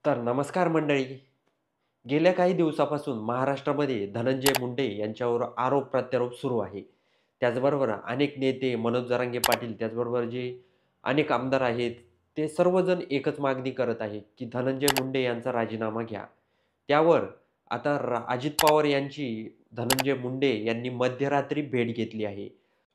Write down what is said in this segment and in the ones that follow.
तर नमस्कार मंडळी. गेल्या काही दिवसापासून महाराष्ट्रामध्ये धनंजय मुंडे यांच्यावर आरोप-प्रत्यारोप सुरू आहे. त्याचबरोबर अनेक नेते, मनोज जरांगे पाटील, त्याचबरोबर जे अनेक आमदार आहेत, ते सर्वजण एकच मागणी करत आहेत, की धनंजय मुंडे यांचा राजीनामा घ्या. त्यावर आता अजित पवार यांची धनंजय मुंडे यांनी मध्यरात्री भेट घेतली आहे.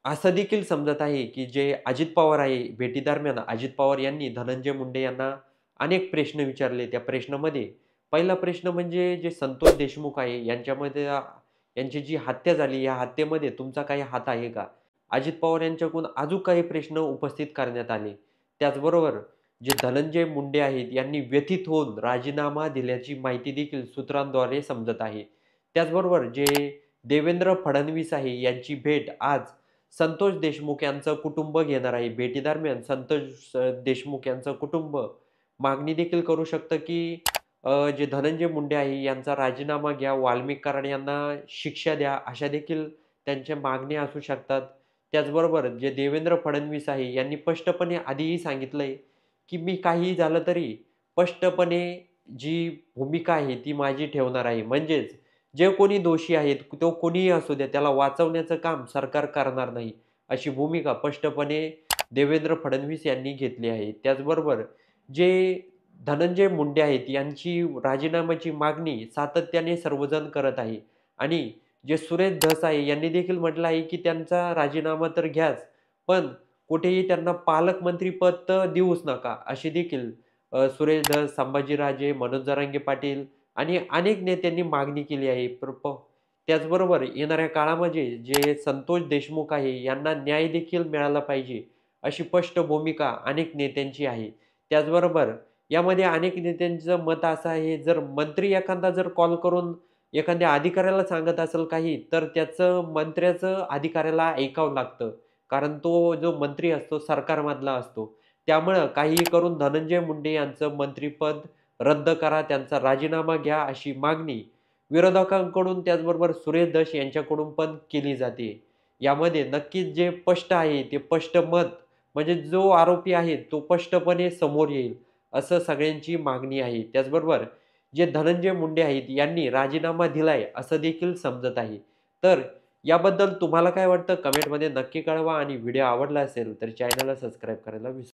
असं देखील समजत आहे, की जे अजित पवार आहे, भेटीदरम्यान अजित पवार यांनी धनंजय मुंडे यांना अनेक प्रश्न विचारले. त्या प्रश्नामध्ये पहिला प्रश्न म्हणजे जे संतोष देशमुख आहे यांच्यामध्ये यांची जी हत्या झाली, या हत्येमध्ये तुमचा काही हात आहे का? अजित पवार यांच्याकडून अजून काही प्रश्न उपस्थित करण्यात आले. त्याचबरोबर जे धनंजय मुंडे आहेत यांनी व्यथित होऊन राजीनामा दिल्याची माहिती देखील सूत्रांद्वारे समजत आहे. त्याचबरोबर जे देवेंद्र फडणवीस आहे यांची भेट आज संतोष देशमुख यांचं कुटुंब घेणार आहे. भेटीदरम्यान संतोष देशमुख यांचं कुटुंब मागणी देखील करू शकतं, की जे धनंजय मुंडे आहे यांचा राजीनामा घ्या, वाल्मिक कराड यांना शिक्षा द्या, अशा देखील त्यांच्या मागण्या असू शकतात. त्याचबरोबर जे देवेंद्र फडणवीस आहे यांनी स्पष्टपणे आधीही सांगितलंय, की मी काहीही झालं तरी स्पष्टपणे जी भूमिका आहे ती माझी ठेवणार आहे. म्हणजेच जे कोणी दोषी आहेत, तो कोणीही असू द्या, त्याला वाचवण्याचं काम सरकार करणार नाही, अशी भूमिका स्पष्टपणे देवेंद्र फडणवीस यांनी घेतली आहे. त्याचबरोबर जे धनंजय मुंडे आहेत यांची राजीनाम्याची मागणी सातत्याने सर्वजण करत आहे आणि जे सुरेश धस आहे यांनी देखील म्हटलं आहे, की त्यांचा राजीनामा तर घ्याच, पण कुठेही त्यांना पालकमंत्रीपद तर देऊच नका, अशी देखील सुरेश धस, संभाजीराजे, मनोज जरांगे पाटील आणि अनेक नेत्यांनी मागणी केली आहे. त्याचबरोबर येणाऱ्या काळामध्ये जे संतोष देशमुख आहे यांना न्याय देखील मिळाला पाहिजे, अशी स्पष्ट भूमिका अनेक नेत्यांची आहे. त्याचबरोबर यामध्ये अनेक नेत्यांचं मत असं आहे, जर मंत्री एखादा जर कॉल करून एखाद्या अधिकाऱ्याला सांगत असेल काही, तर त्याचं मंत्र्याचं अधिकाऱ्याला ऐकावं लागतं. कारण तो जो मंत्री असतो सरकारमधला असतो. त्यामुळं काहीही करून धनंजय मुंडे यांचं मंत्रिपद रद्द करा, त्यांचा राजीनामा घ्या, अशी मागणी विरोधकांकडून त्याचबरोबर सुरेश धस यांच्याकडून पण केली जाते. यामध्ये नक्कीच जे स्पष्ट आहे, ते स्पष्ट मत म्हणजे जो आरोपी आहे, तो स्पष्टपणे समोर येईल, असं सगळ्यांची मागणी आहे. त्याचबरोबर जे धनंजय मुंडे आहेत, यांनी राजीनामा दिलाय, असं देखील समजत आहे. तर याबद्दल तुम्हाला काय वाटतं? कमेंटमध्ये नक्की कळवा आणि व्हिडिओ आवडला असेल, तर चॅनलला सबस्क्राईब करायला विसरू